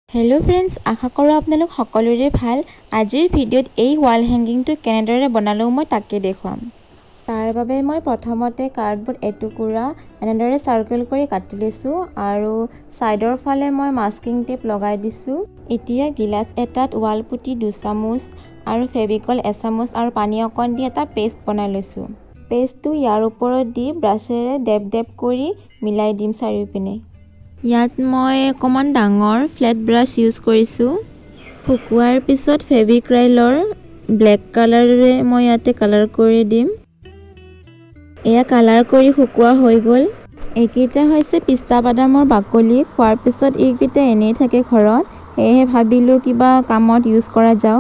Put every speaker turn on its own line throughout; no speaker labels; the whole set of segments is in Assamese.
हेलो फ्रेंड्स आशा करो आपनालोक सकलोरे ভাল আজিৰ ভিডিঅ'ত এই ওয়াল হ্যাঙ্গিংটো কেনেদৰে বনালো মই তাকে দেখুৱাম তাৰ বাবে মই প্ৰথমতে কাৰ্ডবোৰ্ড এটুকুৰা এনেদৰে সাৰ্কেল কৰি কাটি লৈছো আৰু সাইডৰ ফালে মই মাস্কিং টেপ লগাই দিছো এতিয়া গিলাস এটাত ওয়াল পুটি 2 চামুচ আৰু ফেভিকল 1 চামুচ আৰু পানী অকণ দি এটা পেষ্ট বনাই লৈছো পেষ্টটো ইয়াৰ ওপৰত দি ব্ৰাছেৰে ডেপ ডেপ কৰি মিলাই দিম চাৰিওপিনে ইয়াত মই অকমান ডাঙৰ ফ্লেট ব্ৰাছ ইউজ কৰিছো শুকুৱাৰ পিছত ফেভিক্ৰাইলৰ ব্লেক কালাৰৰে মই ইয়াতে কালাৰ কৰি দিম এয়া কালাৰ কৰি শুকুৱা হৈ গল একিটা হৈছে পিস্তা বাদামৰ বাকলি খোৱাৰ পিছত এইকিটা এনেই থাকে ঘৰত এহে ভাবিলো কিবা কামত ইউজ কৰা যাও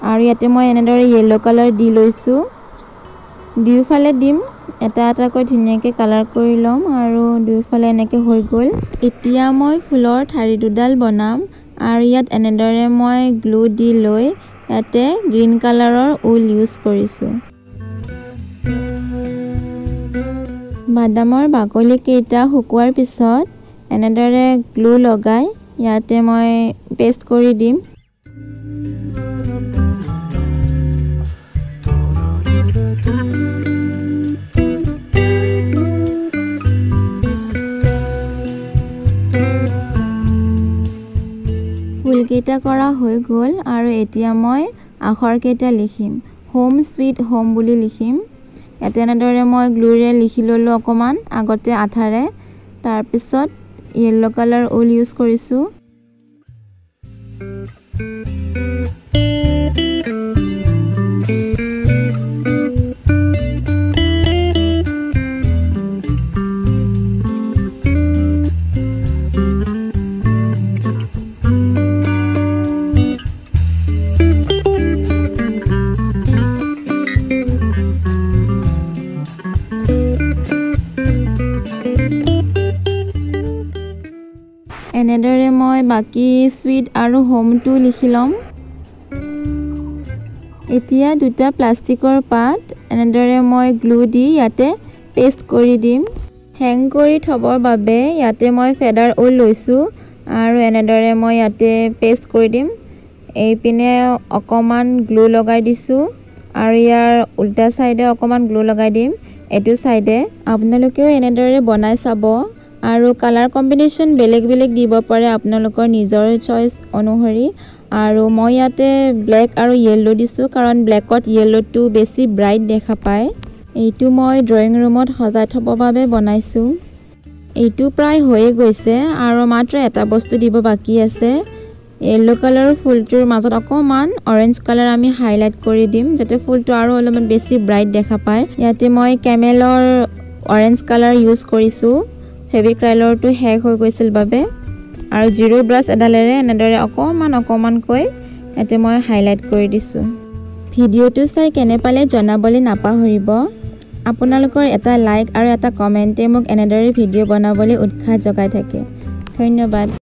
আৰু ইয়াতে মই এনেদৰে ইয়েলো কালাৰ দি লৈছো দুইফালে দিম এটা এটা কৈ ধুনিয়াকে কালাৰ কৰি লম আৰু দুইফালে এনেকে হৈ গল এতিয়া মই ফুলৰ ঠাৰি দুডাল বনাম আৰু ইয়াত এনেদৰে মই গ্লু দি লৈ ইয়াতে গ্ৰীন কালাৰৰ উল ইউজ কৰিছো বাদামৰ বাকলি কেইটা শুকুৱাৰ পিছত এনেদৰে গ্লু লগাই ইয়াতে মই পেষ্ট কৰি দিম ফুলকেইটা কৰা হৈ গল আৰু এতিয়া মই আখৰ কেইটা লিখিম হোম সুইট হোম বুলি লিখিম ইয়াতে এনেদৰে মই গ্লুৰে লিখি ললো অকমান আগতে আঠাৰে তাৰ পিছত ইয়েলো কালাৰ উল ইউজ কৰিছো এনেদৰে মই বাকি সুইট আৰু হোম টু লিখি লম এতিয়া দুটা প্লাষ্টিকৰ পাত এনেদৰে মই গ্লু দি ইয়াতে পেষ্ট কৰি দিম হ্যাং কৰি থবৰ বাবে ইয়াতে মই ফেডাৰ উল লৈছো আৰু এনেদৰে মই ইয়াতে পেষ্ট কৰি দিম এই পিনে অকমান গ্লু লগাই দিছো আৰু ইয়াৰ উল্টা সাইডে অকমান গ্লু লগাই দিম এটো সাইডে আপোনালোকেও এনেদৰে বনাই চাব আৰু কালাৰ কম্বিনেশন বেলেগ বেলেগ দিব পাৰে আপোনালোকৰ নিজৰ চইচ অনুসৰি আৰু মই ইয়াতে ব্লেক আৰু ইয়েলো দিছো কাৰণ ব্লেকত ইয়েলোটো বেছি ব্ৰাইট দেখা পায় এইটো মই ড্ৰয়িং ৰুমত সজাই থবৰ বাবে বনাইছো এইটো প্ৰায় হৈ গৈছে আৰু মাত্ৰ এটা বস্তু দিব বাকি আছে ইয়েলো কালাৰৰ ফুলটোৰ মাজত অকমান অৰেঞ্জ কালাৰ আমি হাইলাইট কৰি দিম যাতে ফুলটো আৰু অলপমান বেছি ব্ৰাইট দেখা পায় ইয়াতে মই কেমেলৰ অৰেঞ্জ কালাৰ ইউজ কৰিছো ফেভিক্ৰাইলৰটো হেক হৈ গৈছিল বাবে আৰু জিৰো ব্ৰাছ এডালেৰে এনেদৰে অকমান কৈ এতে মই হাইলাইট কৰি দিছো ভিডিওটো চাই কেনে পালে জনাবলৈ নাপাহৰিব আপোনালোকৰ এটা লাইক আৰু এটা কমেন্টে মোক এনেদৰে ভিডিও বনাবলৈ উৎসাহ জগাই থাকে ধন্যবাদ